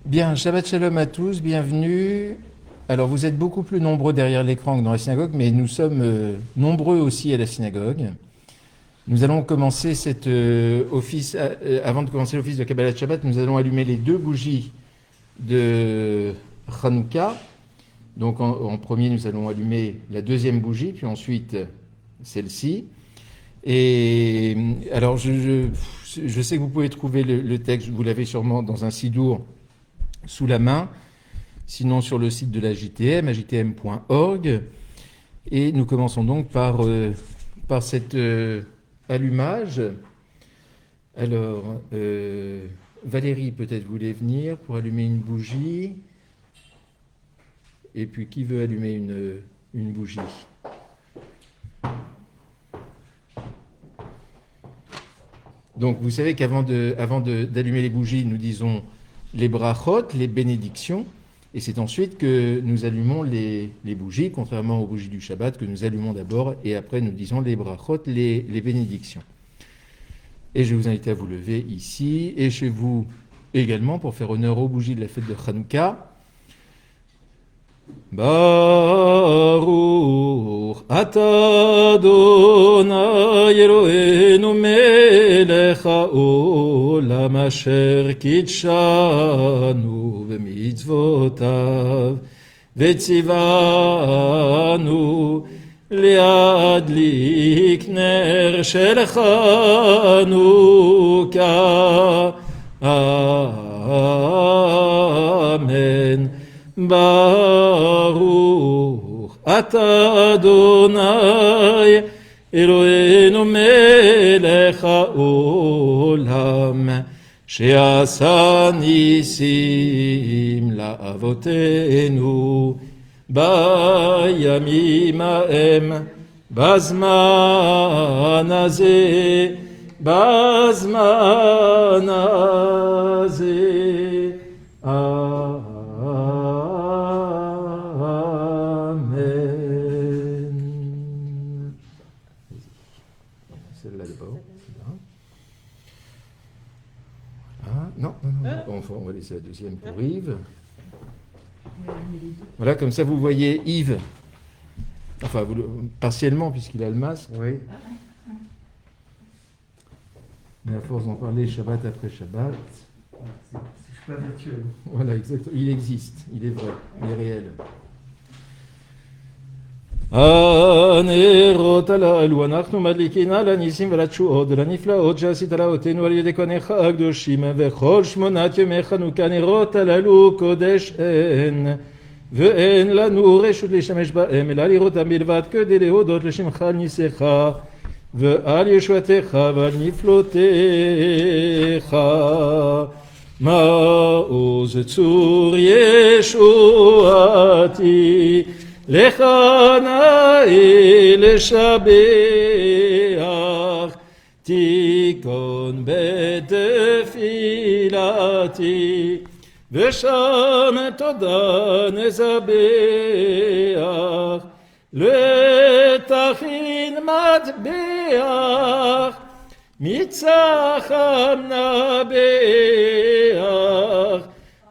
Bien, Shabbat Shalom à tous, bienvenue. Alors, vous êtes beaucoup plus nombreux derrière l'écran que dans la synagogue, mais nous sommes nombreux aussi à la synagogue. Nous allons commencer cet office, avant de commencer l'office de Kabbalat Shabbat, nous allons allumer les deux bougies de Hanouka. Donc, en premier, nous allons allumer la deuxième bougie, puis ensuite celle-ci. Et alors, je sais que vous pouvez trouver le texte, vous l'avez sûrement dans un sidour sous la main, sinon sur le site de la JTM, ajtm.org. Et nous commençons donc par cet allumage. Alors, Valérie, peut-être voulait venir pour allumer une bougie. Et puis, qui veut allumer une bougie? Donc, vous savez qu'avant d'allumer les bougies, nous disons les brachot, les bénédictions, et c'est ensuite que nous allumons les bougies, contrairement aux bougies du Shabbat, que nous allumons d'abord, et après nous disons les brachot, les bénédictions. Et je vous invite à vous lever ici, et chez vous également, pour faire honneur aux bougies de la fête de Hanouka. Baruch Ata Adonai Eloheinu melech haolam asher kitshanu b'mitzvotav v'tzivanu להדליק נר של חנוכה. אמן. ברוך אתה אדוני אלוהינו מלך העולם שעשה ניסים לאבותינו בימים ההם בזמן הזה celle-là d'abord. Non, on va laisser la deuxième pour Yves. Voilà, comme ça vous voyez Yves, enfin partiellement puisqu'il a le masque. Oui. Mais à force d'en parler Shabbat après Shabbat. C'est pas virtuel. Voilà, exactement. Il existe, il est vrai, il est réel. הנרות הללו אנחנו מדליקים על הניסים ולתשועות ולנפלאות שעשית לאותנו על ידי כהניך הקדושים וכל 8 ימי חנוכה הנרות הללו קודש אין ואין לנו רשות להשתמש בהם אלא לראותם בלבד כדי להודות לשמך על ניסיך ועל ישועתך ועל נפלאותיך. מעוז צור ישועתי לך נאה לשבח תיכון בתפילתי ושם תודה נזבח לתכין מטבח מצחם נבח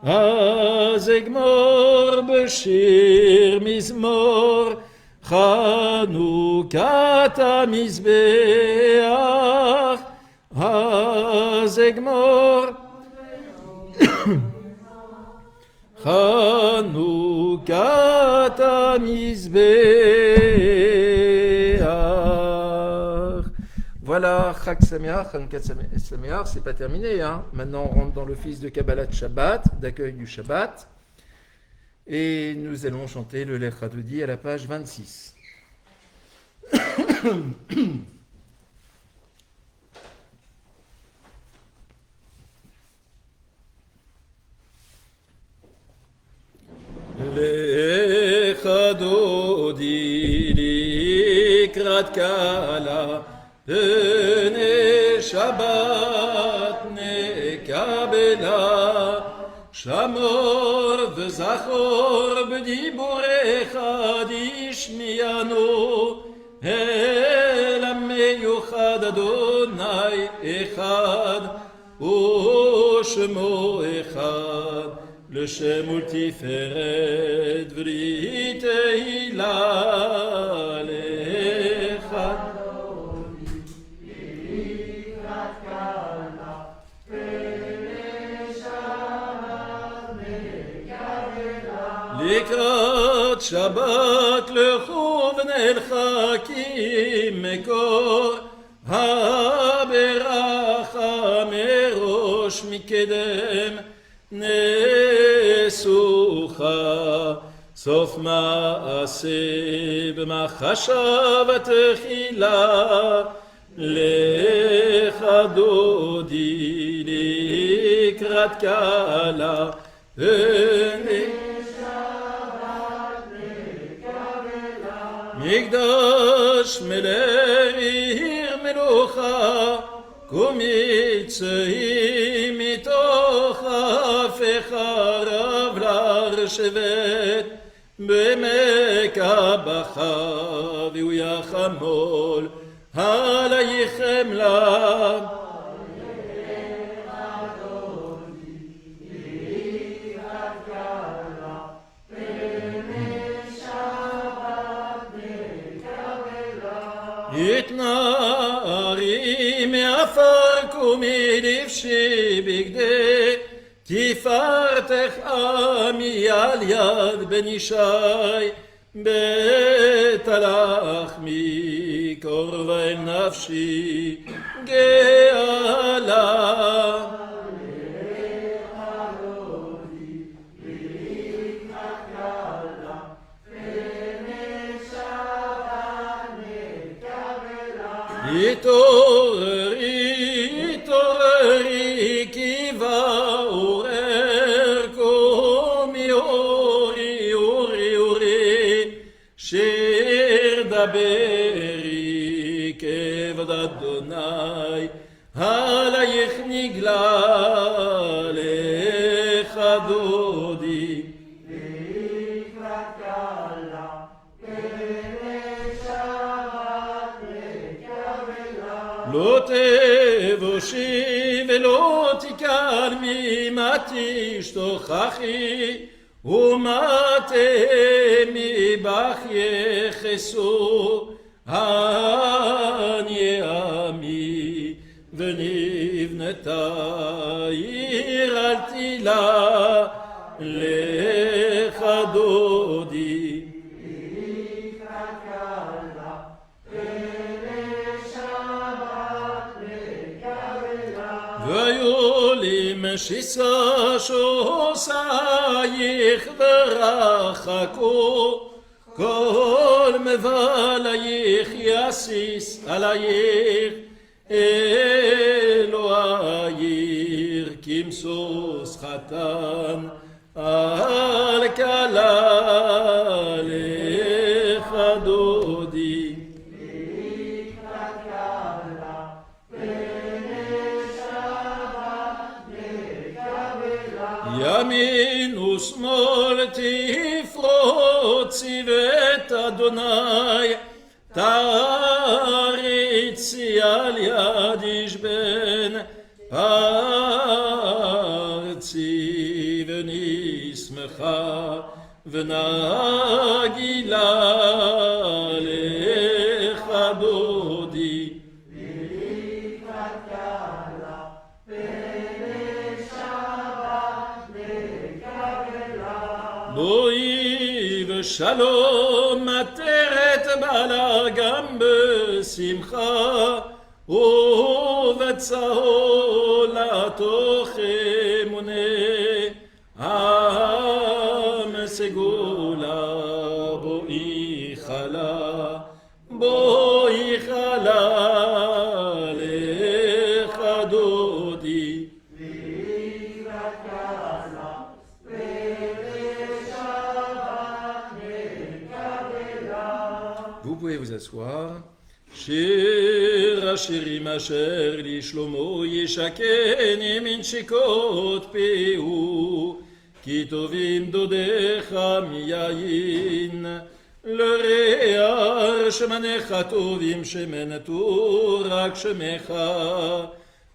אז אגמור בשיר מזמור חנוכת המזבח אז אגמור חנוכת המזבח. Voilà, Chag Sameach, Hanoukat Sameach, c'est pas terminé. Hein. Maintenant, on rentre dans l'office de Kabbalat Shabbat, d'accueil du Shabbat. Et nous allons chanter le Lech Hadodi à la page 26. Lech Hadodi likrat kala B'nei Shabbat nekabela Shamor v'zachor b'diborecha dishmiyanu El המייוחד אדוני אחד ושמו אחד לשם ולתפארת ברית תהילה לך. לקראת שבת לכו ונלחקים מקור הברכה מראש מקדם נסוכה סוף מעשה במחשבה תחילה לך דודי לקראת קלה מקדש מלך עיר מלוכה קומי צאי מתוך הפך רב לרשבת בעמק הבכה והוא יחמול עלייך חמלה. התנערי מעפר קומי לבשי בגדי תפארתך עמי על יד בן ישי בית הלחמי קורבי נפשי גאלה. התעוררי, התעוררי, כי בעורר קומי אורי, אורי, אורי, שיר דברי כבוד אדוני, עלייך נגלה לך דודי. לא תבושי ולא תקלמי מה תשתוכחי ומה מבך יחסו עני עמי ונבנתה עיר אל תילה לך דודי. ויולים שישה שוסייך ורחקו כל מבלייך יסיס עלייך אלוהייך כמסוס חתן על כלה לך דודי. ימין ושמאל תפרוצי ואת אדוני תריצי על יד איש בן פרצי ונשמחה ונגילה לך דודי. בואי ושלום עטרת בעלה גם בשמחה ובצהול לתוך אמונה עם סגולה בואי חלה בואי חלה לך דודי. Vous pouvez vous asseoir. שיר השירים אשר לשלמה ישקני מן שקות פיהו כי טובים דודיך מיין לרער שמניך טובים שמנתו רק שמך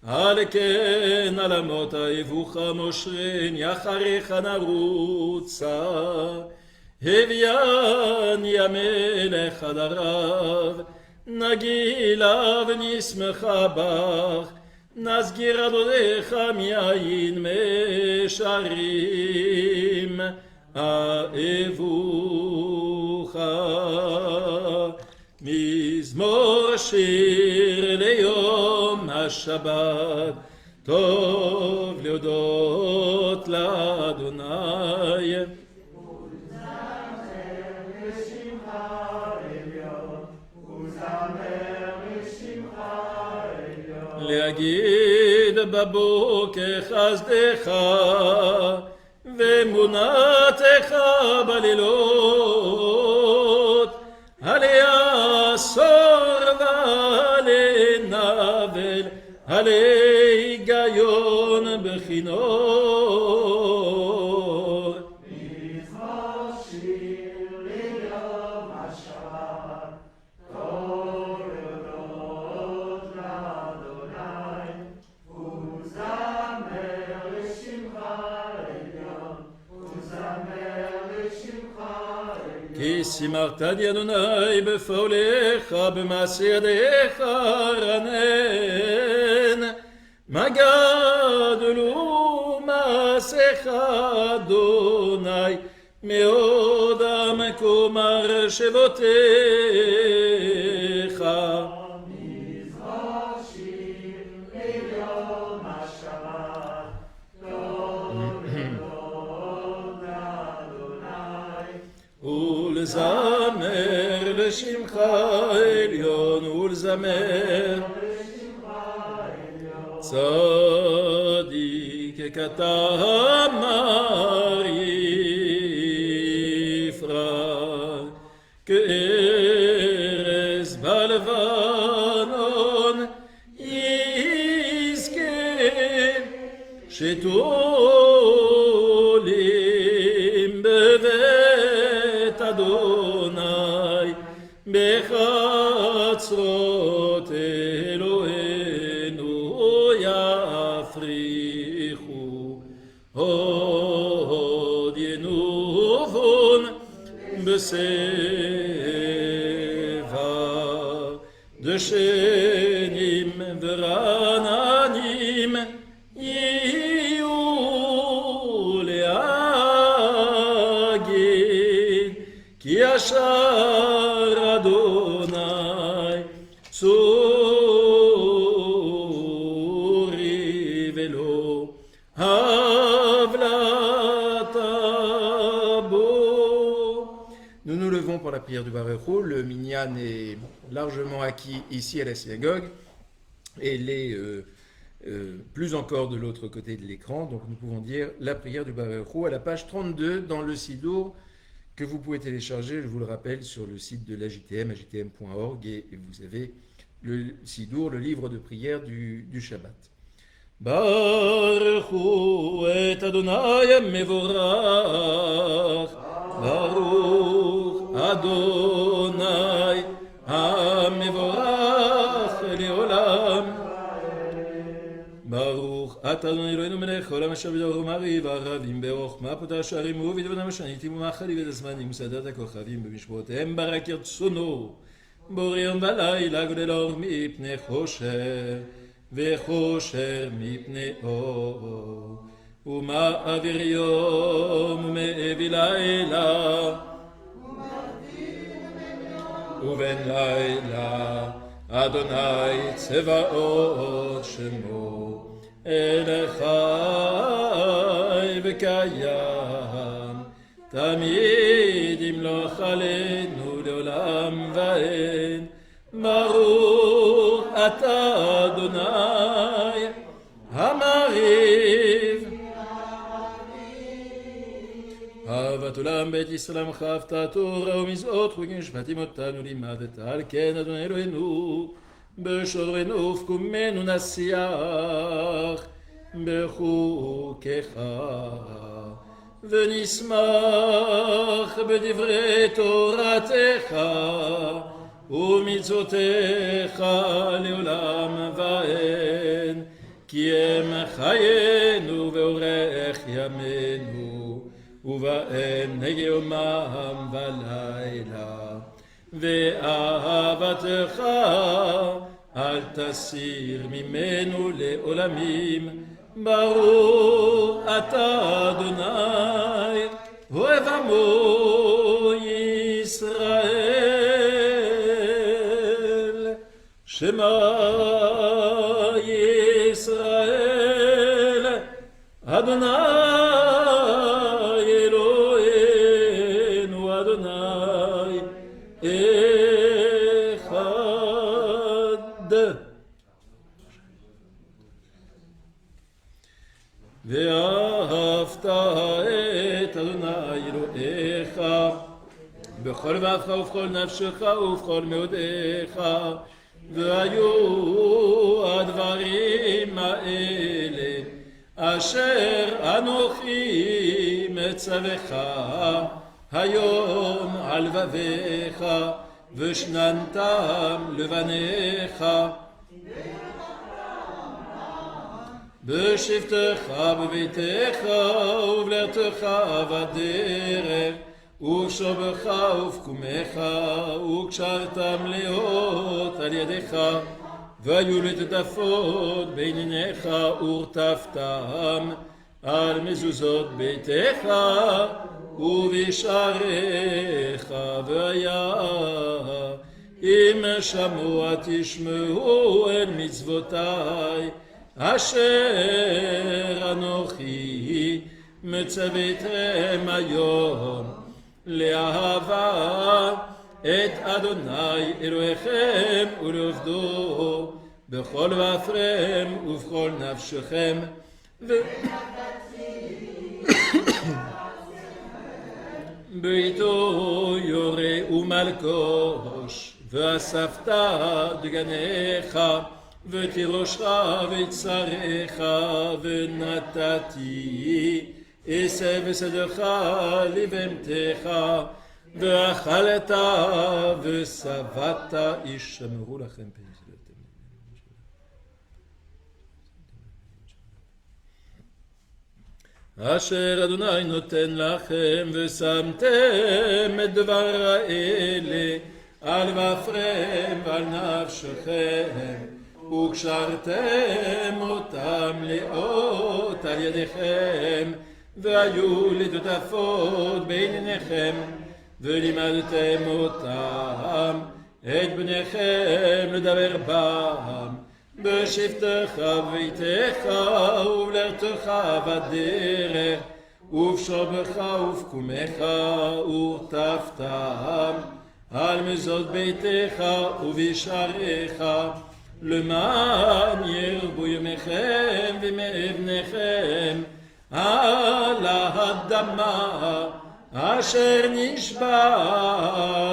על כן על אמות האבוך מושרן יחריך נרוצה הביאן ימלך הדריו נגילה ונשמחה בך נסגיר אדונך מיין משרים אהבוך מזמור שיר ליום השבת טוב להודות לאדוני להגיד בבוקר חסדך ואמונתך בלילות על יסור ועל נבל על היגיון בכינור מזמור שיר ליום השבת טוב להודות לאדוני וזמר לשמך עליון וזמר לשמך עליון כי שימרתני אדוני בפועלך במעשה ידיך רנן מה גדלו מעשיך אדוני מאוד עמקו מחשבותיך מזמור שיר ליום השבת טוב להודות לאדוני ולזמר לשמך עליון ולזמר צדיק כתמר יפרח כארז בלבנון יזכה שתולים בבית אדוני בחצרות אלוהינו יפריחו עוד ינובון בשיבה דשנים ורעננים יהיו להגיד כי ישר אדוני צורי ולא הבלתה בו. Nous nous levons pour la prière du Baruch. Le minyan est largement acquis ici à la synagogue et l'est plus encore de l'autre côté de l'écran. Donc nous pouvons dire la prière du Baruch à la page 32 dans le Sidour que vous pouvez télécharger, je vous le rappelle, sur le site de l'AJTM, ajtm.org, et vous avez le Sidour, le livre de prière du Shabbat. ברכו את אדוני המבורך, ברוך אדוני המבורך לעולם. ברוך אתה אדוני אלוהינו מלך העולם אשר בדור ומעריב הערבים בחוכמה פותח השערים ובדבנם השניתים ומאכלים את הזמנים וסעדת הכוכבים במשמורותיהם ברק ירצונו בורא יום ולילה גודל אור מפני חושר וחושר מפני אור ומעביר יום ומאבי לילה ובין לילה אדוני צבאות שמו אל חי וקיים תמיד ימלוך עלינו לעולם ואין ברוך אתה אדוני המריב אהבת עולם בית ישראל עמך הפתעת תורה ומזעות חוקים משפטים אותנו לימדת על כן אדוני אלוהינו בשורנו ופקומנו נשיח בחוקיך ונשמח בדברי תורתך ומצוותיך לעולם ואין כי הם חיינו ואורך ימינו, ובהם יומם ולילה. ואהבתך אל תסיר ממנו לעולמים. ברור אתה אדוני, אוהב עמו ישראל. שמע ישראל, אדוני אלוהינו, אדוני אחד. ואהבת את אדוני אלוהיך בכל לבבך ובכל נפשך ובכל מאודיך. והיו הדברים האלה אשר אנוכי מצווך היום על לבביך, ושננתם לבניך. בשבתך בביתך ובלרתך בדרך, ובשובך ובקומך, וקשרתם להיות על ידיך. והיו לטטפות בין עיניך, ורטפתם על מזוזות ביתך ובשעריך. והיה אם שמוע תשמעו אל מצוותי אשר אנוכי מצוויתכם היום, לאהבה את אדוני אלוהיכם ולעובדו בכל לבבכם ובכל נפשכם. ביתו יורה ומלקוש, ואספת דגניך ותירושך וצריך, ונתתי עשב ושדך לבהמתך, ואכלת ושבעת. ישמרו לכם פן יסודתם. אשר אדוני נותן לכם, ושמתם את דבר האלה על לבבכם ועל נפשכם, וקשרתם אותם לאות על ידיכם, והיו לטטפות בין עיניכם, ולימדתם אותם את בניכם לדבר בם, בשבתך בביתך ובלרתך בדרך, ובשובך ובקומך, ורטפתם על מזוזות ביתך ובשעריך, למען ירבו ימיכם ומאבניכם על האדמה אשר נשבע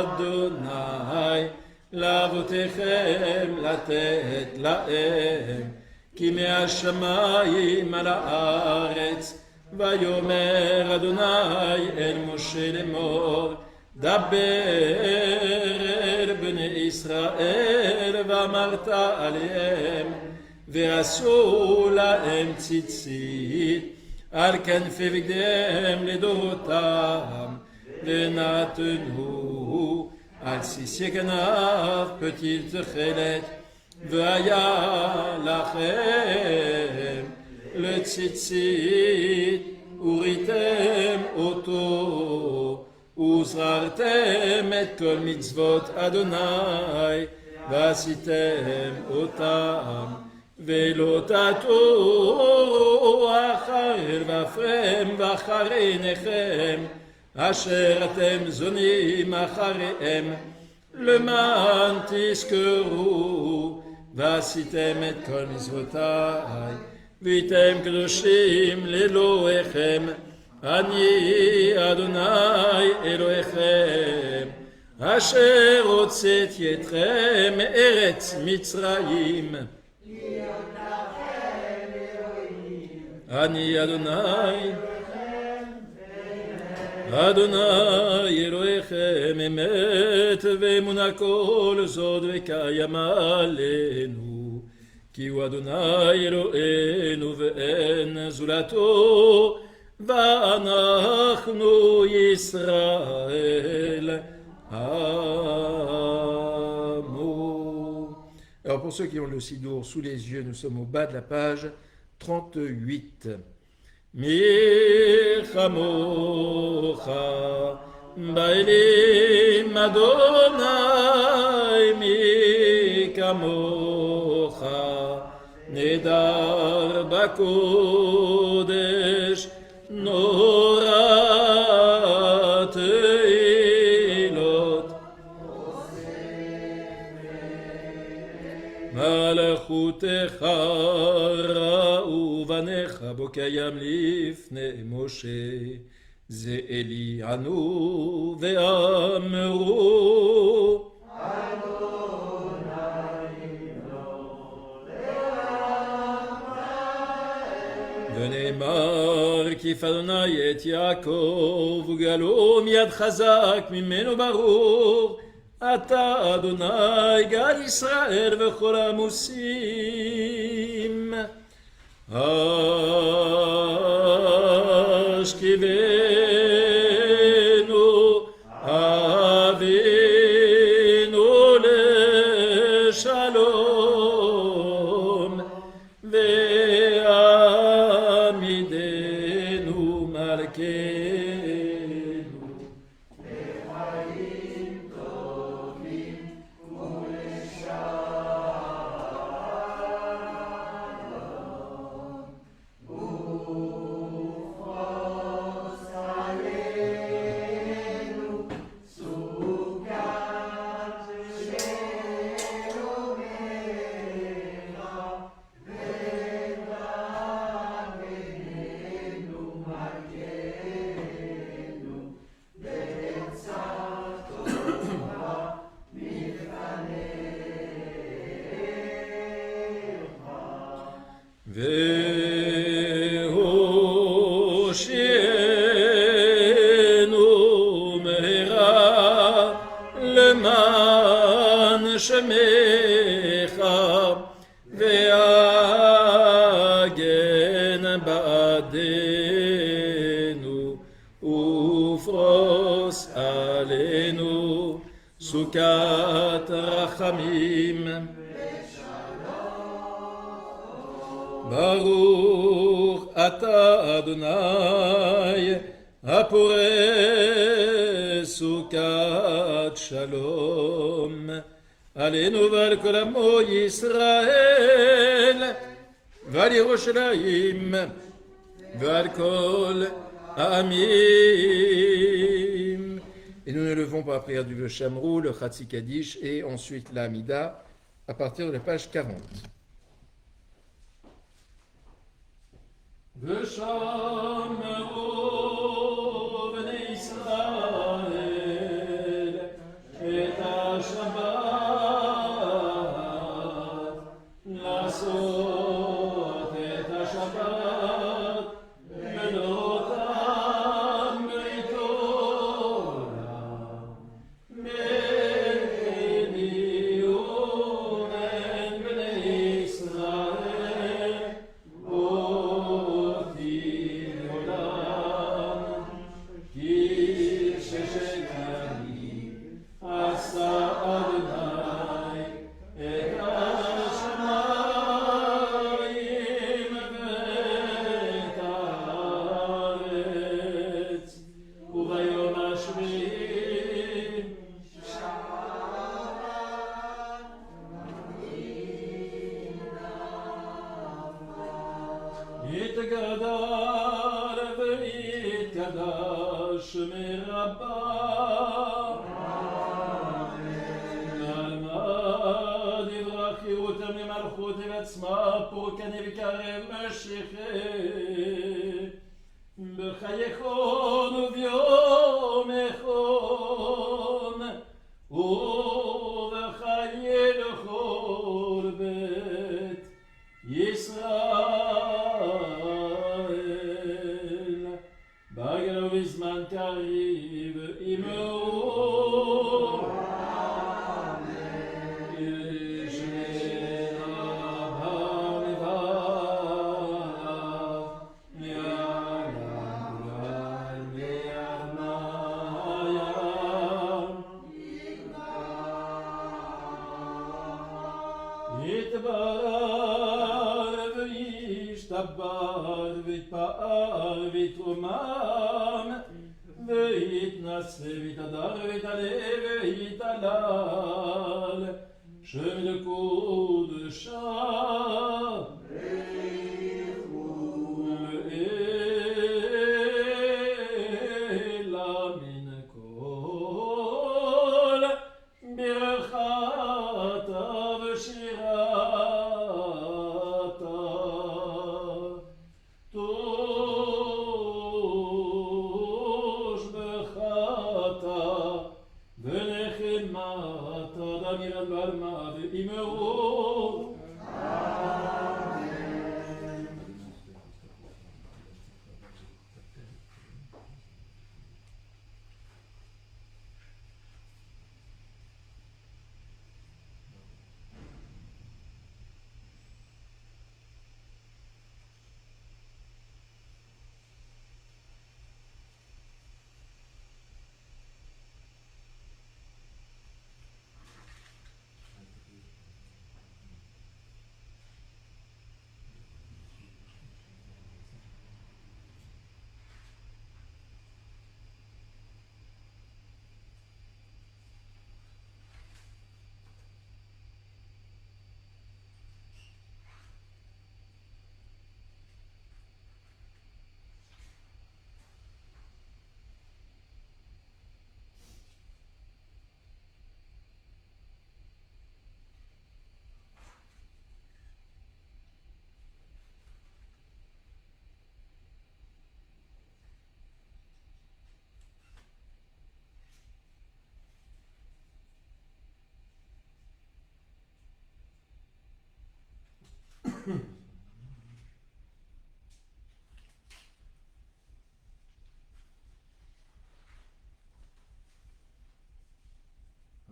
אדוני לאבותיכם לתת להם, כי מהשמיים על הארץ. ויאמר אדוני אל משה לאמור, דבר אל בני ישראל ואמרת עליהם, ועשו להם ציצית על כנפי בגדיהם לדורותם, ונתנו על סיסי כנף פתיל תכלת. והיה לכם לציצית, וריתם אותו, וזררתם את כל מצוות אדוני ועשיתם אותם, ולא תטעו אחר לבבכם ואחר עיניכם אשר אתם זונים אחריהם, למען תזכרו ועשיתם את כל מצוותיי, והייתם קדושים לאלוהיכם. אני אדוני אלוהיכם אשר הוצאתי אתכם מארץ מצרים. אני אדוני אלוהיכם, אמת ואמונה כל זאת וקיים עלינו, כי הוא אדוני אלוהינו ואין זולתו, ואנחנו ישראל עמו. Alors pour ceux qui ont le Sidour sous les yeux, nous sommes au bas de la page 38. מי כמוך באלים אדוני, מי כמוך נדר בקודש נורא תהילות. מלכותך ראו בניך בו קיים לפני משה, זה אליענו ואמרו ונאמר כי פדוני את יעקב וגלו מיד חזק ממנו ברור, אתה אדוני גל ישראל וכל עמוסים. אשכיבנו אבינו לשלום ועמידנו מלכנו. והושיענו מהרה למען שמך, והגן בעדנו ופרוס עלינו סוכת רחמים. ברוך אתה אדוני הפורש סוכת שלום עלינו ועל כל עמו ישראל ועל ירושלים ועל כל העמים. Et nous nous levons pour la prière du Vœu Shamrou, le Chatzi Kaddish et ensuite la Hamida à partir de la page 40. ושמרו בני ישראל את השבת, לעשות את השבת בנותם בעיתונה, בני ובין בני ישראל יתגדל ויתקדש מרבה, נלמד יברח ירותם למלכות ועצמה פורקני וקרב משיחי, בחייכון וביומכון ובחיי לכל בית ישראל, בגר בזמן קריב אמרו, יש לרבה ויתכבד ויתפאר ויתרומם ויתנשא ויתהדר ויתעלה ויתהלל שם לקודשה לאלה מן כל ברכתה ושירתה תושבחתה ונחמתה דמירת בעלמה ואימרו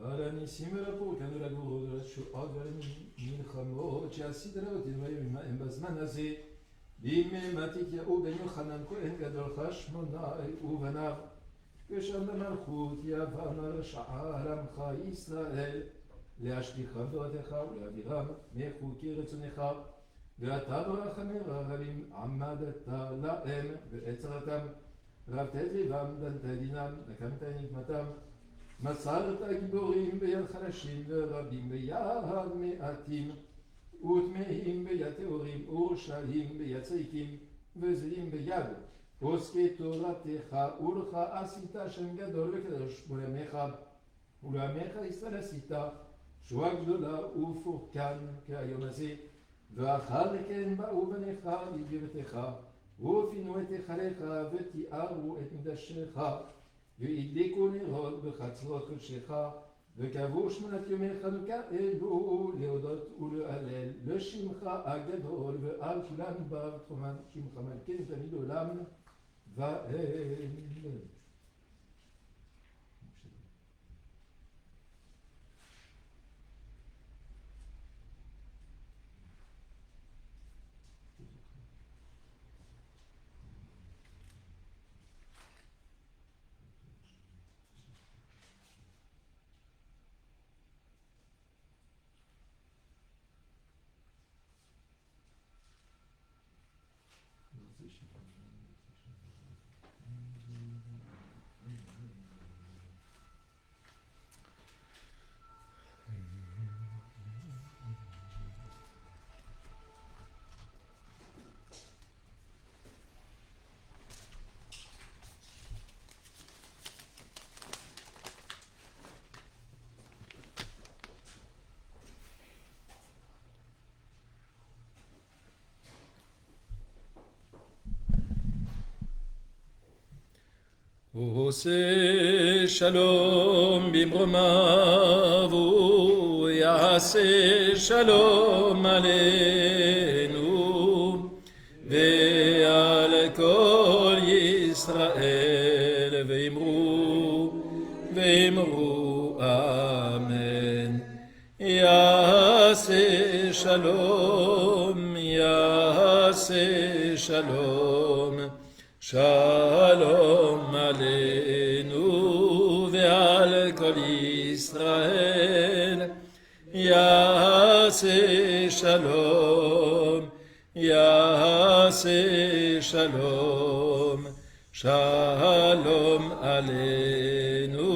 על הניסים ולפורקן ולגבורות ולשועות ולמלחמות שעשית לאותנו עמהם בזמן הזה בימי מתתיהו בן יוחנן כהן גדול חשמונאי ובניו ושם במלכות יוון הרשעה עמך ישראל להשליכם תורתך ולהעבירם מחוקי רצונך ואתה ברחמי רבים עמדת להם ועצרתם רבת את ליבם דנת דינם נקמת נקמתם מסרת גיבורים ביד חלשים ורבים ביד מעטים וטמאים ביד טהורים ורשעים ביד צדיקים וזלים ביד עוסקי תורתך ולך עשית שם גדול וקדוש ולעמך ישראל עשית שועה גדולה ופורקן כהיום הזה ואחר כן באו בניך לגבתך ופינו את היכלך ותיארו את מקדשך והדליקו נרות בחצרות קודשך וקבעו 8 ימי חנוכה אלו להודות ולהלל לשמך הגדול ועל כולם יתברך שמך מלכנו תמיד עולם ועד. הוא עושה שלום במרומיו, הוא יעשה שלום עלינו ועל כל ישראל, ואמרו אמן. יעשה שלום, יעשה שלום, שלום עלינו ועל כל ישראל. יעשה שלום, יעשה יעשה שלום, שלום עלינו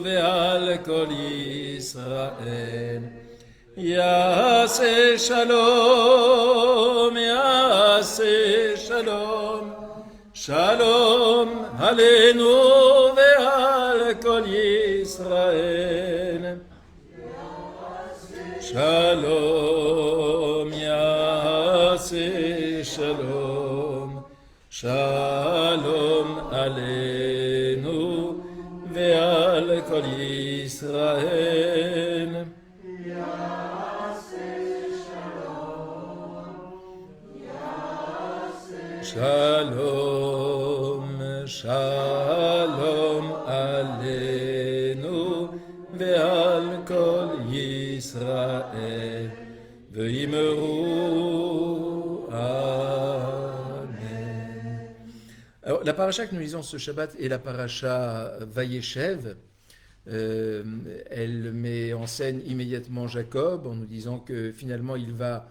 ועל כל ישראל. יעשה שלום, יעשה שלום, שלום עלינו ועל כל ישראל. שלום יעשה שלום, שלום עלינו ועל כל ישראל. שלום, שלום עלינו ועל כל ישראל, ואמרו Amen. Alors, la paracha que nous lisons ce Shabbat est la paracha Vayeshev. Elle met en scène immédiatement Jacob en nous disant que finalement il va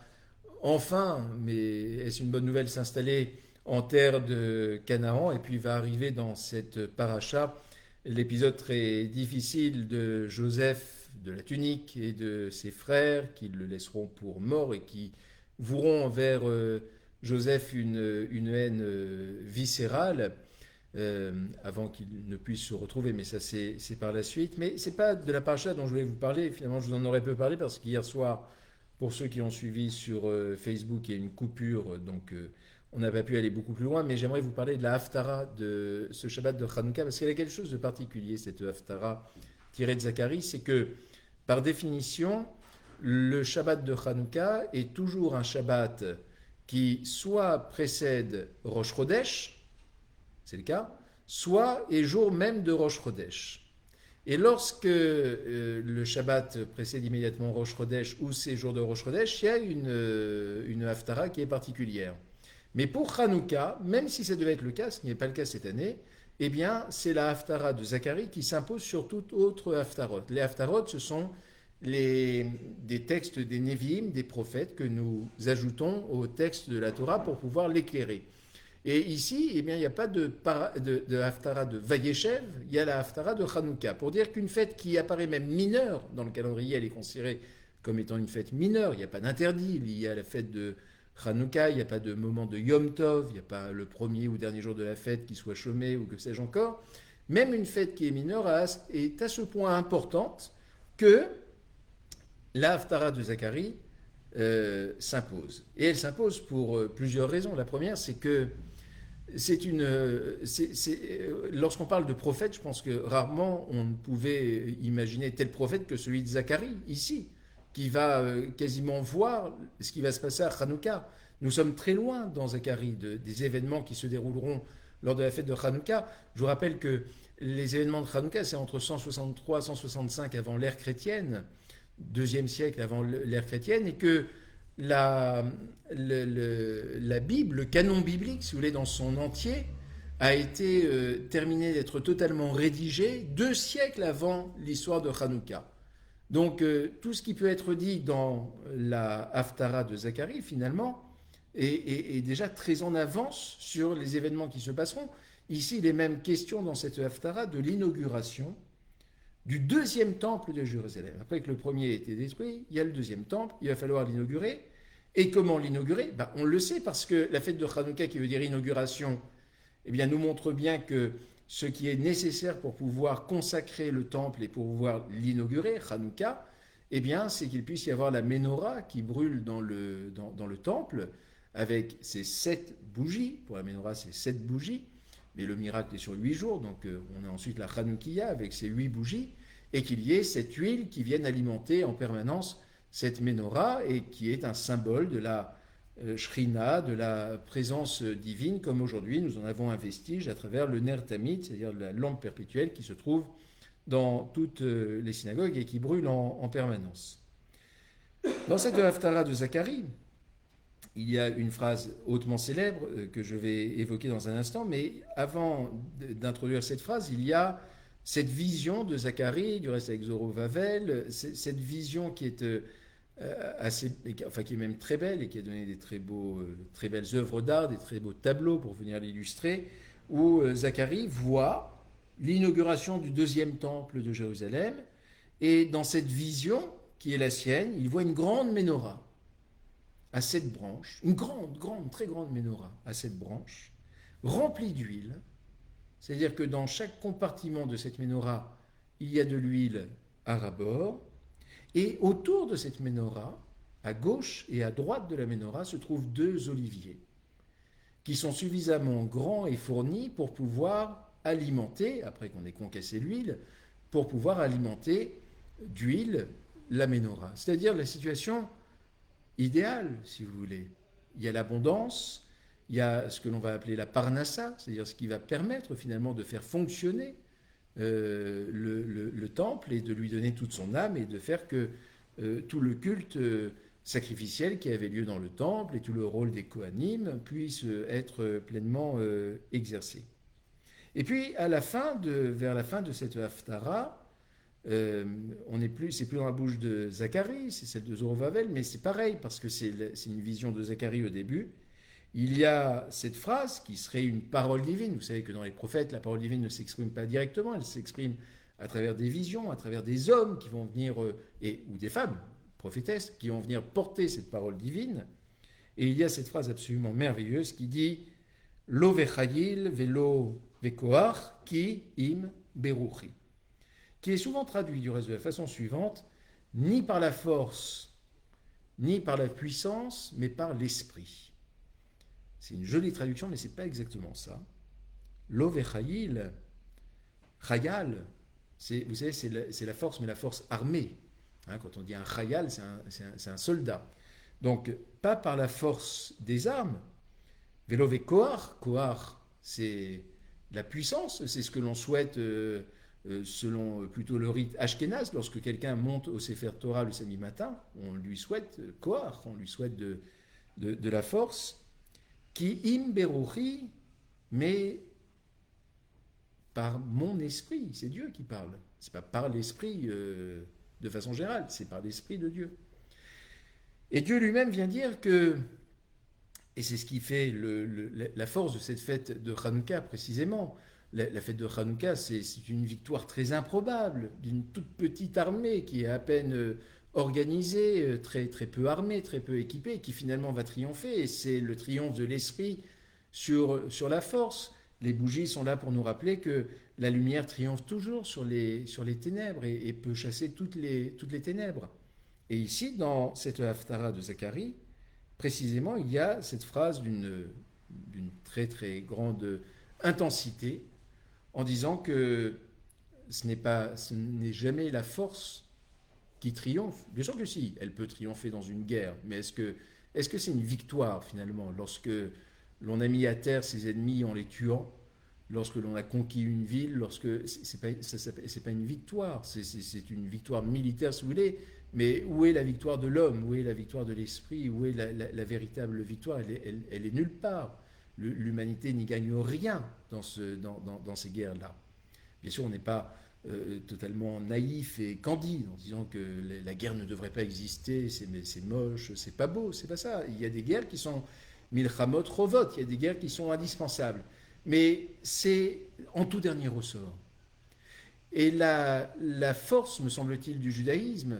enfin, mais est-ce une bonne nouvelle, s'installer en terre de Canaan, et puis va arriver dans cette paracha l'épisode très difficile de Joseph, de la tunique et de ses frères qui le laisseront pour mort et qui voueront envers Joseph une haine viscérale avant qu'il ne puisse se retrouver, mais ça c'est par la suite. Mais c'est pas de la paracha dont je voulais vous parler, finalement je vous en aurais peu parlé parce qu'hier soir, pour ceux qui ont suivi sur Facebook, il y a une coupure, donc on n'a pas pu aller beaucoup plus loin, mais j'aimerais vous parler de la Haftara de ce Shabbat de Hanouka, parce qu'elle a quelque chose de particulier, cette Haftara tirée de Zacharie, c'est que, par définition, le Shabbat de Hanouka est toujours un Shabbat qui soit précède Rosh Chodesh, c'est le cas, soit est jour même de Rosh Chodesh. Et lorsque le Shabbat précède immédiatement Rosh Chodesh ou c'est jour de Rosh Chodesh, il y a une Haftara qui est particulière. Mais pour Hanouka, même si ça devait être le cas, ce n'est pas le cas cette année, eh bien c'est la Haftara de Zacharie qui s'impose sur toute autre Haftarot. Les Haftarot, ce sont des textes des Nevi'im, des prophètes, que nous ajoutons au texte de la Torah pour pouvoir l'éclairer. Et ici, eh bien, il n'y a pas de Haftara de Vayeshev, il y a la Haftara de Hanouka, pour dire qu'une fête qui apparaît même mineure dans le calendrier, elle est considérée comme étant une fête mineure, il n'y a pas d'interdit lié à la fête de Hanouka, il n'y a pas de moment de Yom Tov, il n'y a pas le premier ou dernier jour de la fête qui soit chômé ou que sais-je encore. Même une fête qui est mineure est à ce point importante que la Haftara de Zacharie s'impose. Et elle s'impose pour plusieurs raisons. La première, c'est que lorsqu'on parle de prophète, je pense que rarement on ne pouvait imaginer tel prophète que celui de Zacharie, ici, qui va quasiment voir ce qui va se passer à Hanouka. Nous sommes très loin dans Zacharie des événements qui se dérouleront lors de la fête de Hanouka. Je vous rappelle que les événements de Hanouka, c'est entre 163 et 165 avant l'ère chrétienne, 2e siècle avant l'ère chrétienne, et que la Bible, le canon biblique, si vous voulez, dans son entier, a été terminé d'être totalement rédigé 2 siècles avant l'histoire de Hanouka. Donc tout ce qui peut être dit dans la Haftara de Zacharie, finalement, est déjà très en avance sur les événements qui se passeront. Ici, il est même question dans cette Haftara de l'inauguration du 2e temple de Jérusalem. Après que le premier ait été détruit, il y a le 2e temple, il va falloir l'inaugurer. Et comment l'inaugurer ? On le sait parce que la fête de Hanouka, qui veut dire inauguration, eh bien, nous montre bien que ce qui est nécessaire pour pouvoir consacrer le temple et pour pouvoir l'inaugurer, Hanouka, eh bien, c'est qu'il puisse y avoir la menorah qui brûle dans le temple avec ses 7 bougies. Pour la menorah, c'est 7 bougies, mais le miracle est sur 8 jours, donc on a ensuite la Hanoukiya avec ses 8 bougies, et qu'il y ait cette huile qui vienne alimenter en permanence cette menorah et qui est un symbole de la Shrina, de la présence divine, comme aujourd'hui nous en avons un vestige à travers le Ner Tamid, c'est-à-dire la lampe perpétuelle qui se trouve dans toutes les synagogues et qui brûle en permanence. Dans cette Haftara de Zacharie, il y a une phrase hautement célèbre que je vais évoquer dans un instant, mais avant d'introduire cette phrase, il y a cette vision de Zacharie, du reste avec Zorovavel, cette vision qui est qui est même très belle et qui a donné des très belles œuvres d'art, des très beaux tableaux pour venir l'illustrer, où Zacharie voit l'inauguration du deuxième temple de Jérusalem, et dans cette vision qui est la sienne, il voit une grande menorah à 7 branches, une très grande menorah à 7 branches, remplie d'huile. C'est-à-dire que dans chaque compartiment de cette menorah, il y a de l'huile à ras-bord, et autour de cette menorah, à gauche et à droite de la menorah, se trouvent 2 oliviers qui sont suffisamment grands et fournis pour pouvoir alimenter, après qu'on ait concassé l'huile, pour pouvoir alimenter d'huile la menorah. C'est-à-dire la situation idéale, si vous voulez. Il y a l'abondance, il y a ce que l'on va appeler la parnassa, c'est-à-dire ce qui va permettre finalement de faire fonctionner le temple et de lui donner toute son âme et de faire que tout le culte sacrificiel qui avait lieu dans le temple et tout le rôle des Kohanim puisse être pleinement exercé. Et puis vers la fin de cette Haftara, c'est plus dans la bouche de Zacharie, c'est celle de Zorobabel, mais c'est pareil parce que c'est une vision de Zacharie au début. Il y a cette phrase qui serait une parole divine. Vous savez que dans les prophètes, la parole divine ne s'exprime pas directement, elle s'exprime à travers des visions, à travers des hommes qui vont venir, ou des femmes, prophétesses, qui vont venir porter cette parole divine. Et il y a cette phrase absolument merveilleuse qui dit « Lo vechayil velo vekoach ki im beruchi » qui est souvent traduit du reste de la façon suivante, ni par la force, ni par la puissance, mais par l'esprit. C'est une jolie traduction, mais ce n'est pas exactement ça. Lo vechayil, chayal, vous savez, c'est la force, mais la force armée. Quand on dit un chayal, c'est un soldat. Donc, pas par la force des armes. Velo vekoach, koach, c'est la puissance, c'est ce que l'on souhaite selon plutôt le rite ashkénaze, lorsque quelqu'un monte au Sefer Torah le samedi matin, on lui souhaite koach, on lui souhaite de la force, qui im beruchi, mais par mon esprit, c'est Dieu qui parle. C'est pas par l'esprit de façon générale, c'est par l'esprit de Dieu. Et Dieu lui-même vient dire que, et c'est ce qui fait la force de cette fête de Hanouka précisément. La fête de Hanouka, c'est une victoire très improbable d'une toute petite armée qui est à peine organisée, très, très peu armée, très peu équipée, qui finalement va triompher. Et c'est le triomphe de l'esprit sur la force. Les bougies sont là pour nous rappeler que la lumière triomphe toujours sur les ténèbres et peut chasser toutes les ténèbres. Et ici, dans cette Haftara de Zacharie, précisément, il y a cette phrase d'une très très grande intensité, en disant que ce n'est jamais la force qui triomphe. Bien sûr que si, elle peut triompher dans une guerre, mais est-ce que c'est une victoire finalement lorsque l'on a mis à terre ses ennemis en les tuant, lorsque l'on a conquis une ville, c'est pas une victoire, c'est une victoire militaire si vous voulez, mais où est la victoire de l'homme, où est la victoire de l'esprit, où est la véritable victoire? Elle est nulle part. L'humanité n'y gagne rien dans ces guerres-là. Bien sûr, on n'est pas totalement naïf et candide en disant que la guerre ne devrait pas exister, c'est moche, c'est pas beau, c'est pas ça. Il y a des guerres qui sont milchamot rovot, il y a des guerres qui sont indispensables. Mais c'est en tout dernier ressort. Et la force, me semble-t-il, du judaïsme,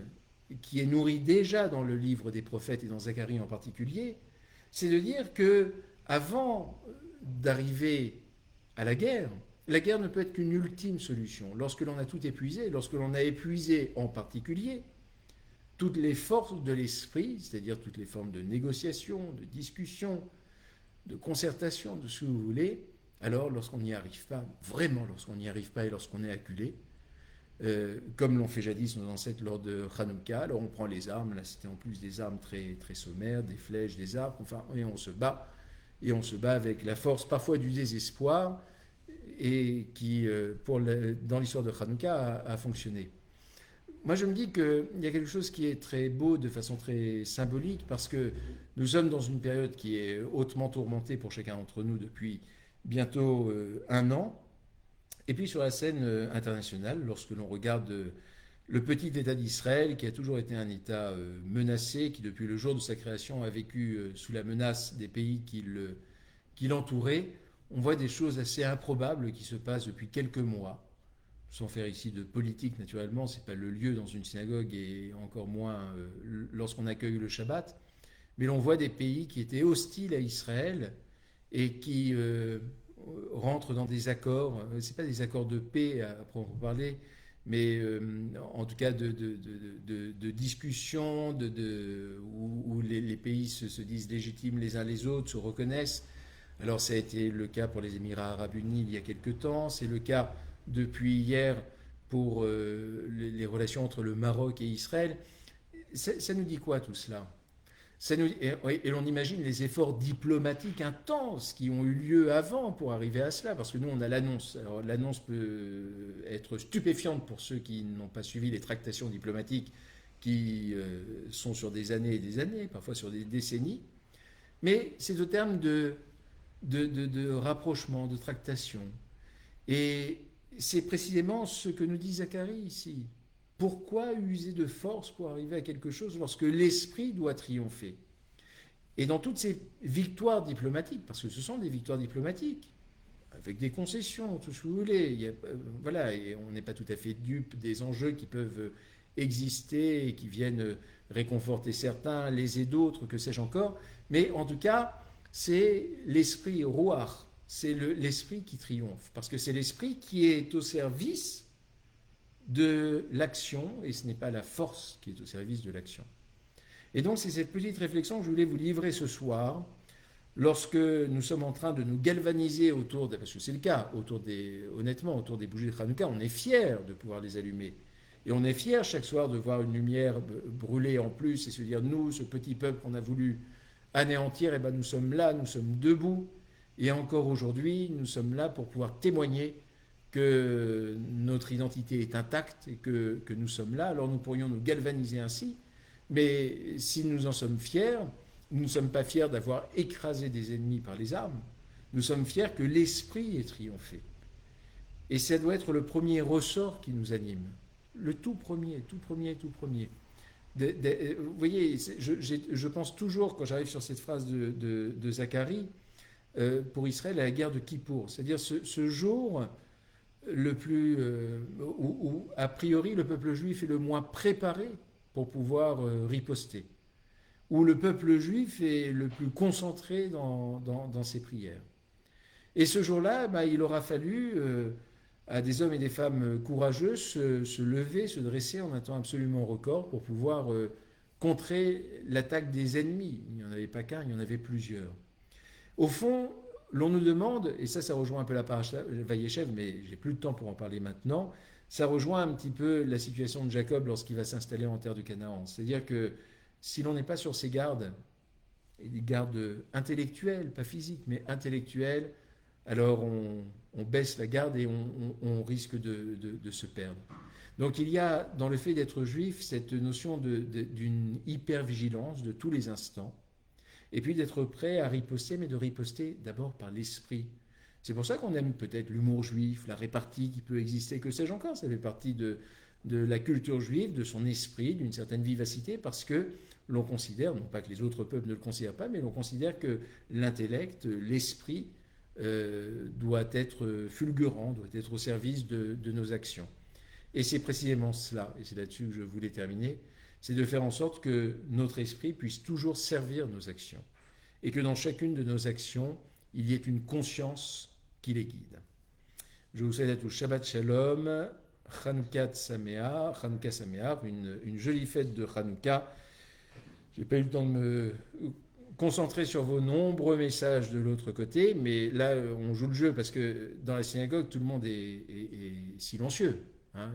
qui est nourrie déjà dans le livre des prophètes et dans Zacharie en particulier, c'est de dire que avant d'arriver à la guerre ne peut être qu'une ultime solution. Lorsque l'on a tout épuisé, lorsque l'on a épuisé en particulier toutes les forces de l'esprit, c'est-à-dire toutes les formes de négociation, de discussion, de concertation, de ce que vous voulez, alors lorsqu'on n'y arrive pas, vraiment lorsqu'on n'y arrive pas et lorsqu'on est acculé, comme l'ont fait jadis nos ancêtres lors de Hanouka, alors on prend les armes, là c'était en plus des armes très, très sommaires, des flèches, des arcs, enfin, et on se bat avec la force parfois du désespoir, et qui, dans l'histoire de Hanouka, a fonctionné. Moi, je me dis qu'il y a quelque chose qui est très beau de façon très symbolique, parce que nous sommes dans une période qui est hautement tourmentée pour chacun d'entre nous depuis bientôt 1 an. Et puis sur la scène internationale, lorsque l'on regarde le petit État d'Israël, qui a toujours été un État menacé, qui depuis le jour de sa création a vécu sous la menace des pays qui l'entouraient, on voit des choses assez improbables qui se passent depuis quelques mois, sans faire ici de politique naturellement, ce n'est pas le lieu dans une synagogue et encore moins lorsqu'on accueille le Shabbat, mais l'on voit des pays qui étaient hostiles à Israël et qui rentrent dans des accords, ce n'est pas des accords de paix à proprement parler, mais en tout cas de discussion, où les pays se disent légitimes les uns les autres, se reconnaissent. Alors ça a été le cas pour les Émirats arabes unis il y a quelque temps, c'est le cas depuis hier pour les relations entre le Maroc et Israël. Ça nous dit quoi tout cela? Et l'on imagine les efforts diplomatiques intenses qui ont eu lieu avant pour arriver à cela, parce que nous on a l'annonce. Alors l'annonce peut être stupéfiante pour ceux qui n'ont pas suivi les tractations diplomatiques qui sont sur des années et des années, parfois sur des décennies, mais c'est au terme de rapprochement, de tractation. Et c'est précisément ce que nous dit Zacharie ici. Pourquoi user de force pour arriver à quelque chose lorsque l'esprit doit triompher? Et dans toutes ces victoires diplomatiques, parce que ce sont des victoires diplomatiques, avec des concessions, tout ce que vous voulez, voilà, et on n'est pas tout à fait dupe des enjeux qui peuvent exister et qui viennent réconforter certains, léser d'autres, que sais-je encore, mais en tout cas, c'est l'esprit Ruach, c'est l'esprit qui triomphe, parce que c'est l'esprit qui est au service de l'action, et ce n'est pas la force qui est au service de l'action. Et donc c'est cette petite réflexion que je voulais vous livrer ce soir, lorsque nous sommes en train de nous galvaniser autour, parce que c'est le cas, honnêtement, autour des bougies de Hanouka, on est fiers de pouvoir les allumer. Et on est fiers chaque soir de voir une lumière brûler en plus et se dire, nous, ce petit peuple qu'on a voulu anéantir, eh ben, nous sommes là, nous sommes debout, et encore aujourd'hui, nous sommes là pour pouvoir témoigner que notre identité est intacte et que nous sommes là. Alors nous pourrions nous galvaniser ainsi, mais si nous en sommes fiers, nous ne sommes pas fiers d'avoir écrasé des ennemis par les armes, nous sommes fiers que l'esprit ait triomphé. Et ça doit être le premier ressort qui nous anime, le tout premier. Vous voyez, je pense toujours, quand j'arrive sur cette phrase de Zacharie, pour Israël, à la guerre de Kippour, c'est-à-dire ce jour le plus où a priori le peuple juif est le moins préparé pour pouvoir riposter, où le peuple juif est le plus concentré dans ses prières. Et ce jour-là, il aura fallu à des hommes et des femmes courageux se lever, se dresser en un temps absolument record pour pouvoir contrer l'attaque des ennemis. Il n'y en avait pas qu'un, il y en avait plusieurs. Au fond, l'on nous demande, et ça rejoint un peu la paracha Vayeshev, mais j'ai plus de temps pour en parler maintenant, ça rejoint un petit peu la situation de Jacob lorsqu'il va s'installer en terre de Canaan. C'est-à-dire que si l'on n'est pas sur ses gardes, et des gardes intellectuelles, pas physiques, mais intellectuelles, alors on baisse la garde et on risque de se perdre. Donc il y a dans le fait d'être juif cette notion d'une hypervigilance de tous les instants, et puis d'être prêt à riposter, mais de riposter d'abord par l'esprit. C'est pour ça qu'on aime peut-être l'humour juif, la répartie qui peut exister, que sais-je encore, ça fait partie de la culture juive, de son esprit, d'une certaine vivacité, parce que l'on considère, non pas que les autres peuples ne le considèrent pas, mais l'on considère que l'intellect, l'esprit, doit être fulgurant, doit être au service de nos actions. Et c'est précisément cela, et c'est là-dessus que je voulais terminer, c'est de faire en sorte que notre esprit puisse toujours servir nos actions, et que dans chacune de nos actions, il y ait une conscience qui les guide. Je vous souhaite à tous Shabbat Shalom, Chanukah Sameach, une jolie fête de Chanukah. Je n'ai pas eu le temps de me concentrer sur vos nombreux messages de l'autre côté, mais là, on joue le jeu, parce que dans la synagogue, tout le monde est silencieux.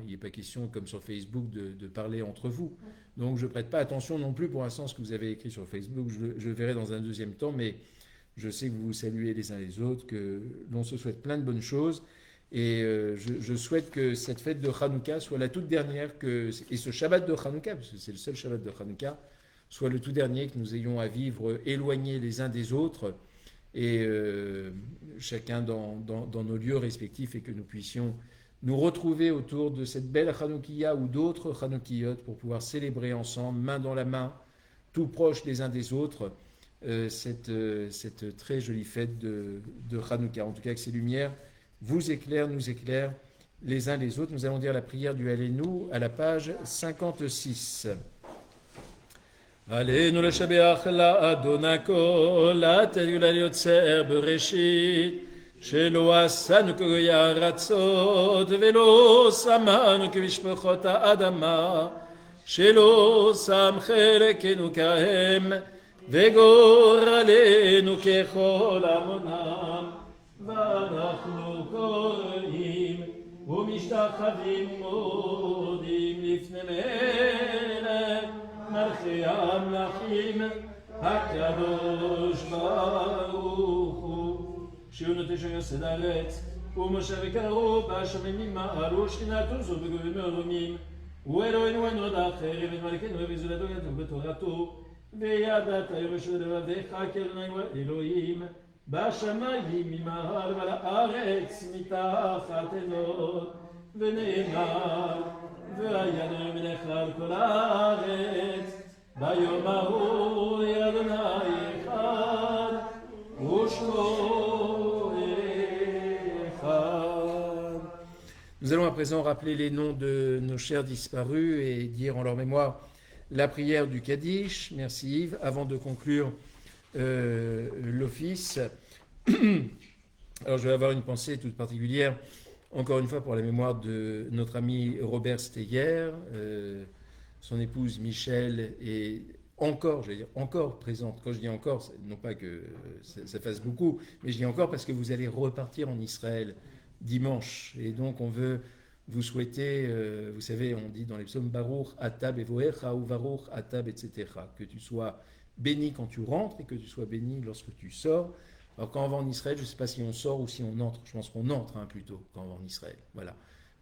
Il n'est pas question, comme sur Facebook, de parler entre vous. Donc je ne prête pas attention non plus pour l'instant à ce que vous avez écrit sur Facebook. Je le verrai dans un deuxième temps, mais je sais que vous vous saluez les uns les autres, que l'on se souhaite plein de bonnes choses. Et je souhaite que cette fête de Hanouka soit la toute dernière, et ce Shabbat de Hanouka, parce que c'est le seul Shabbat de Hanouka, soit le tout dernier que nous ayons à vivre éloignés les uns des autres, et chacun dans nos lieux respectifs, et que nous puissions nous retrouver autour de cette belle Hanoukia ou d'autres Hanoukiyot pour pouvoir célébrer ensemble, main dans la main, tout proches les uns des autres, cette très jolie fête de Hanouka. En tout cas, que ces lumières vous éclairent, nous éclairent les uns les autres. Nous allons dire la prière du Allénou à la page 56. עלינו לשבח לאדון הכל, לתהילה ליוצר בראשית, שלא עשנו כגויי ארצות, ולא שמנו כמשפחות האדמה, שלא שם חלקנו כהם, וגורלנו ככל עמונם, ואנחנו קוראים ומשתחווים ומודים לפני מלך מלכי המלכים הקדוש ברוך הוא, שהוא נוטה שיוסד הארץ ומשה וקרוב בשמים ממעל ושכינתו זו בגויים מרומים, הוא אלוהינו אין עוד אחר ואת מלכנו וזולתו כתוב בתורתו, וידעת ירש לבביך כאדוני אלוהים בשמיים ממעל ועל הארץ מתחת עינות, ונאמר והיה נאום מלך על כל הארץ ביום ההוא יהיה אדוני אחד ושמו אחד. Nous allons à présent rappeler les noms de nos chers disparus et dire en leur mémoire la prière du Kaddish. Merci Yves. Avant de conclure l'office, alors je vais avoir une pensée toute particulière, encore une fois pour la mémoire de notre ami Robert Steyer, son épouse Michel est encore, je vais dire encore présente. Quand je dis encore, non pas que ça fasse beaucoup, mais je dis encore parce que vous allez repartir en Israël dimanche. Et donc on veut vous souhaiter, vous savez, on dit dans les psaumes Baruch Atab Evoecha ou Baruch Atab, etc. Que tu sois béni quand tu rentres et que tu sois béni lorsque tu sors. Alors quand on va en Israël, je ne sais pas si on sort ou si on entre. Je pense qu'on entre plutôt quand on va en Israël. Voilà.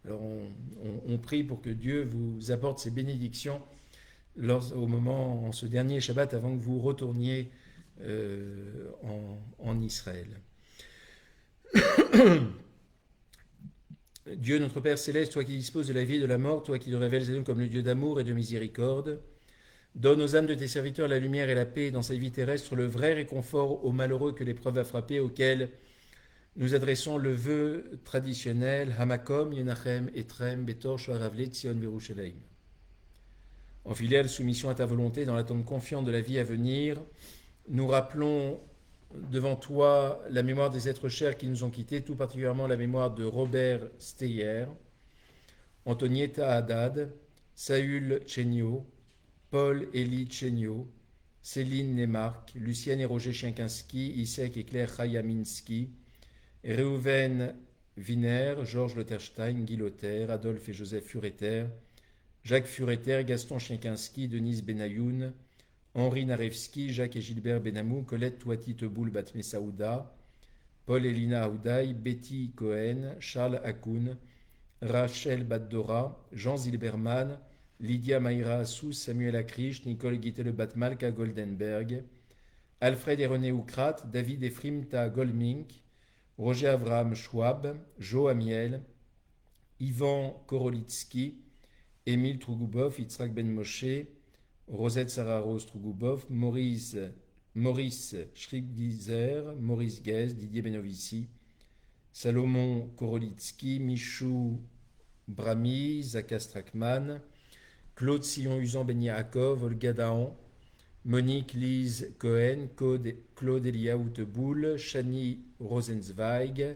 Alors on prie pour que Dieu vous apporte ses bénédictions au moment, en ce dernier Shabbat, avant que vous retourniez en Israël. Dieu notre Père Céleste, toi qui disposes de la vie et de la mort, toi qui te révèles à nous comme le Dieu d'amour et de miséricorde, donne aux âmes de tes serviteurs la lumière et la paix dans cette vie terrestre, le vrai réconfort aux malheureux que l'épreuve a frappé, auxquels nous adressons le vœu traditionnel Hamakom, Yenachem, Etrem, Betor, Shoaravle, Tzion, Verushalayim. En filiale soumission à ta volonté, dans l'attente confiante de la vie à venir, nous rappelons devant toi la mémoire des êtres chers qui nous ont quittés, tout particulièrement la mémoire de Robert Steyer, Antonietta Haddad, Saül Chenio, Paul Élie Chenio, Céline Nemark, Lucienne et Roger Chienkinski, Isek et Claire Chayaminski, Réhouven Wiener, Georges Lotterstein, Guy Lother, Adolphe et Joseph Fureter, Jacques Fureter, Gaston Chienkinski, Denise Benayoun, Henri Narevski, Jacques et Gilbert Benamou, Colette Touati Teboul Batmé Saouda, Paul Elina Aoudaï, Betty Cohen, Charles Hakoun, Rachel Baddora, Jean Zilberman, Lydia Maïra Assous, Samuel Akrish, Nicole Guitele Batmalka Goldenberg, Alfred et René Oukrat, David Efrimta Golmink, Roger Avraham Schwab, Jo Amiel, Ivan Korolitsky, Émile Trougoubov, Yitzhak Ben Moshe, Rosette Sarah Rose Trougoubov, Maurice Schrigizer, Maurice Guez, Didier Benovici, Salomon Korolitsky, Michou Brami, Zaka Strakman, Claude Sillon-Usan Ben Yaakov, Olga Dahan, Monique Lise Cohen, Claude Eliaou Teboul, Chani Rosenzweig,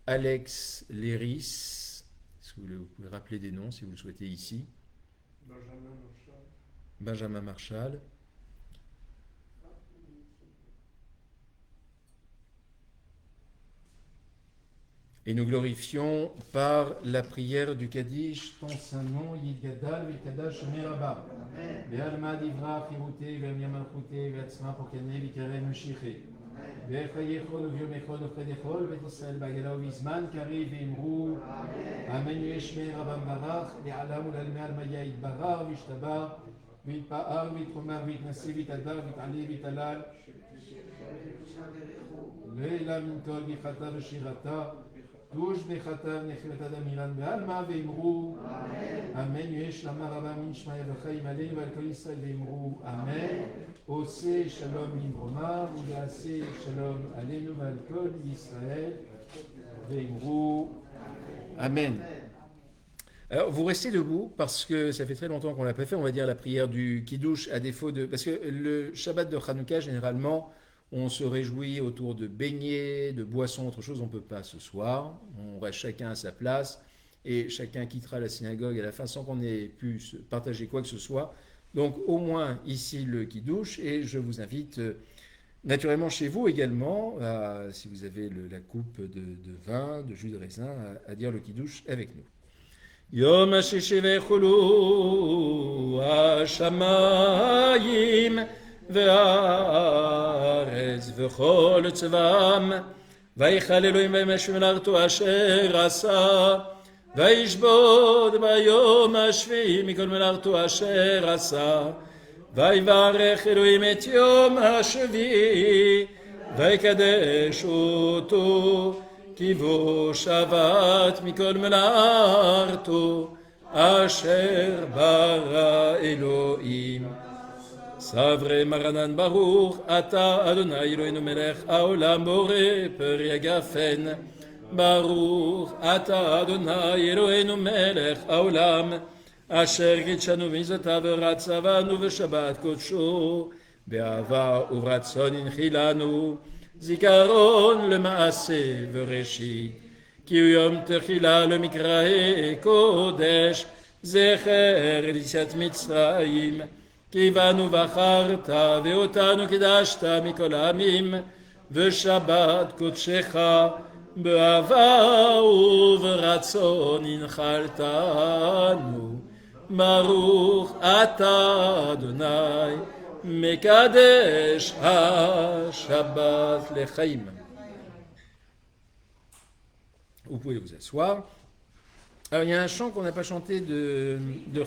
Alex Léris, est-ce que vous pouvez rappeler des noms si vous le souhaitez ici? Benjamin Marshall. Et nous glorifions par la prière du Kaddish ton saint nom, Yidgadal, Vikadash, Meraba. Ve'alma divra, Chirouté, Ve'amia Malchouté, Ve'atzma, Pokane, Vikare, Meshiché. Ve'echayechol, Uviomechol, Ofredechol, Ve'tosrael, Bagala, Vizman, Kari, Ve'imrou. Amen, Yeshme, Rabam Barach, Ve'alam, Ulalme, Almaya, Idbarar, Vishtabar, Vitpa'ar, Vitromar, Vitnasi, Vitadar, Vitali, Vitalal. Leila, Minkol, Vichata, Veshirata. tush bechatav nechilat adam ilan be'alma ve'imru Amen. Yesh lama rabba min shmaya v'chaim aleinu v'al kol Yisrael ve'imru Amen. Ose shalom libroma u'yase shalom aleinu v'al kol Yisrael ve'imru Amen. Alors, vous restez debout parce que ça fait très longtemps qu'on l'a pas fait. On va dire la prière du Kiddush à défaut de... Parce que le Shabbat de Hanouka, généralement, on se réjouit autour de beignets, de boissons, autre chose. On ne peut pas ce soir. On reste chacun à sa place et chacun quittera la synagogue à la fin sans qu'on ait pu se partager quoi que ce soit. Donc, au moins ici le Kiddush. Et je vous invite naturellement chez vous également, si vous avez la coupe de vin, de jus de raisin, à dire le Kiddush avec nous. יום השישי ויחולו השמיים והארץ וכל צבאם ויחל אלוהים וימש מלאכתו אשר עשה וישבות ביום השביעי מכל מלאכתו אשר עשה ויברך אלוהים את יום השביעי ויקדש אותו כי בו שבת מכל מלאכתו אשר ברא אלוהים. סברי מרנן ברוך אתה אדוני אלוהינו מלך העולם בורא פרי הגפן. ברוך אתה אדוני אלוהינו מלך העולם אשר קידשנו במצוותיו ורצה בנו בשבת קודשו באהבה וברצון הנחילנו זיכרון למעשה וראשית כי הוא יום תחילה למקרא קודש זכר ליציאת מצרים כי בנו בחרת ואותנו קידשת מכל העמים ושבת קודשך באהבה וברצון הנחלתנו ברוך אתה אדוני מקדש השבת לחיים. Vous pouvez vous asseoir. Alors il y a un chant qu'on n'a pas chanté de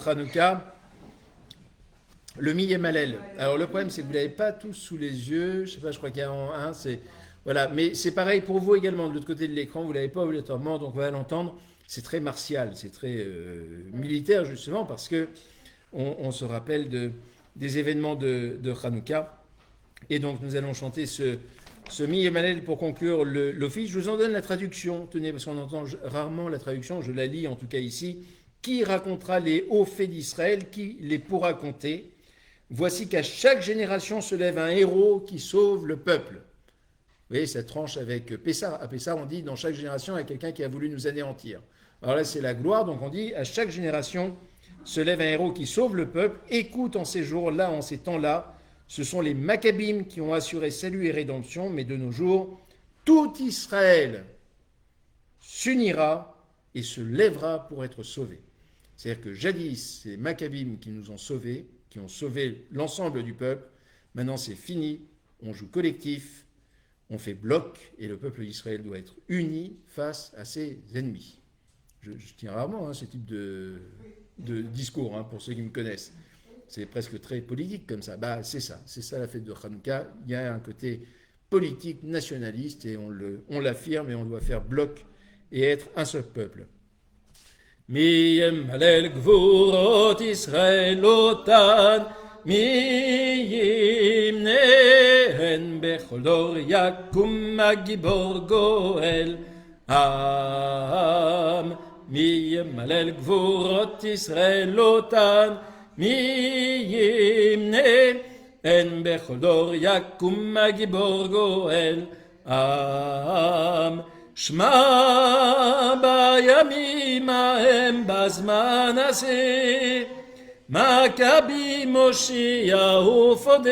Hanouka, le Miyem Hallel. Alors le problème c'est que vous ne l'avez pas tous sous les yeux, je sais pas, je crois qu'il y a un, c'est... Voilà, mais c'est pareil pour vous également, de l'autre côté de l'écran, vous ne l'avez pas obligatoirement, donc on va l'entendre, c'est très martial, c'est très militaire justement, parce que on se rappelle des événements de Hanouka, et donc nous allons chanter ce Miyem Hallel pour conclure l'office. Je vous en donne la traduction, tenez, parce qu'on entend rarement la traduction, je la lis en tout cas ici. Qui racontera les hauts faits d'Israël, qui les pourra compter? Voici qu'à chaque génération se lève un héros qui sauve le peuple. Vous voyez, ça tranche avec Pessah. À Pessah, on dit dans chaque génération, il y a quelqu'un qui a voulu nous anéantir. Alors là, c'est la gloire, donc on dit à chaque génération se lève un héros qui sauve le peuple. Écoute en ces jours-là, en ces temps-là, ce sont les Maccabim qui ont assuré salut et rédemption, mais de nos jours, tout Israël s'unira et se lèvera pour être sauvé. C'est-à-dire que jadis, c'est les Maccabim qui nous ont sauvés, qui ont sauvé l'ensemble du peuple. Maintenant, c'est fini, on joue collectif, on fait bloc, et le peuple d'Israël doit être uni face à ses ennemis. Je tiens rarement ce type de discours, pour ceux qui me connaissent. C'est presque très politique comme ça. C'est ça la fête de Hanouka. Il y a un côté politique, nationaliste, et on l'affirme, et on doit faire bloc et être un seul peuple. Miyem Hallel gvurot Israël otan miyim nehen bechol dor yakum hagibor goel am miyem Hallel gvurot Israël otan miyim nehen bechol dor yakum hagibor goel am שמע בימים ההם בזמן הזה, מכבי מושיע ופודה,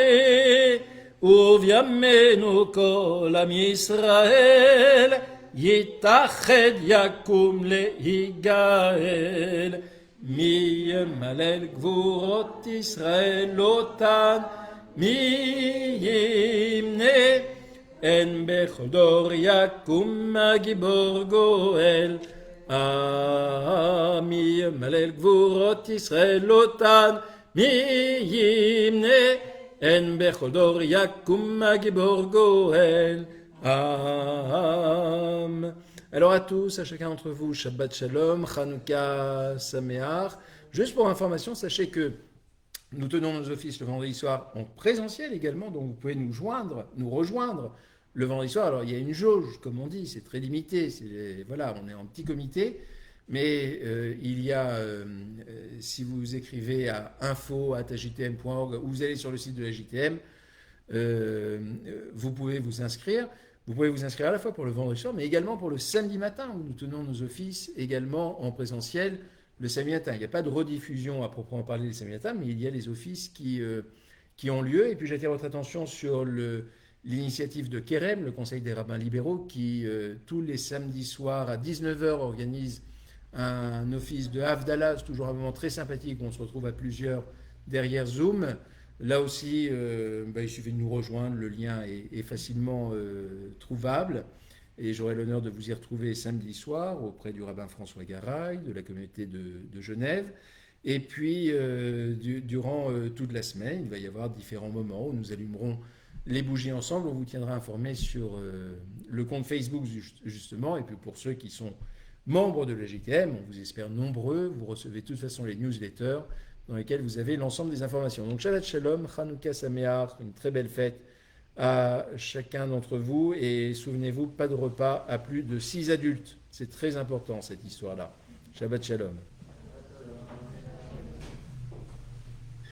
ובימינו כל עם ישראל, יתאחד יקום להיגאל. מי ימלל גבורות ישראל אותן, מי ימנה אין בכל דור יקום הגיבור גואל. מי ימלל גבורות ישראל אותן, מי ימנה אין בכל דור יקום הגיבור גואל. Alors à tous, à chacun d'entre vous, Shabbat Shalom, Chanukah Sameach. Juste pour information, sachez que nous tenons nos offices le vendredi soir en présentiel également, donc vous pouvez nous rejoindre le vendredi soir. Alors il y a une jauge, comme on dit, c'est très limité, voilà, on est en petit comité, mais il y a, si vous écrivez à info@jtm.org ou vous allez sur le site de la JTM, vous pouvez vous inscrire. Vous pouvez vous inscrire à la fois pour le vendredi soir, mais également pour le samedi matin, où nous tenons nos offices également en présentiel le samedi matin. Il n'y a pas de rediffusion à proprement parler le samedi matin, mais il y a les offices qui ont lieu. Et puis j'attire votre attention sur l'initiative de Kérem, le Conseil des rabbins libéraux, qui tous les samedis soirs à 19h organise un office de Havdalah. C'est toujours un moment très sympathique où on se retrouve à plusieurs derrière Zoom. Là aussi, il suffit de nous rejoindre, le lien est facilement trouvable. Et j'aurai l'honneur de vous y retrouver samedi soir auprès du rabbin François Garay, de la communauté de Genève. Et puis, durant toute la semaine, il va y avoir différents moments où nous allumerons les bougies ensemble. On vous tiendra informé sur le compte Facebook, justement. Et puis, pour ceux qui sont membres de la JTM, on vous espère nombreux. Vous recevez de toute façon les newsletters dans lesquels vous avez l'ensemble des informations. Donc Shabbat Shalom, Chanukah Sameach, une très belle fête à chacun d'entre vous. Et souvenez-vous, pas de repas à plus de 6 adultes. C'est très important cette histoire-là. Shabbat Shalom.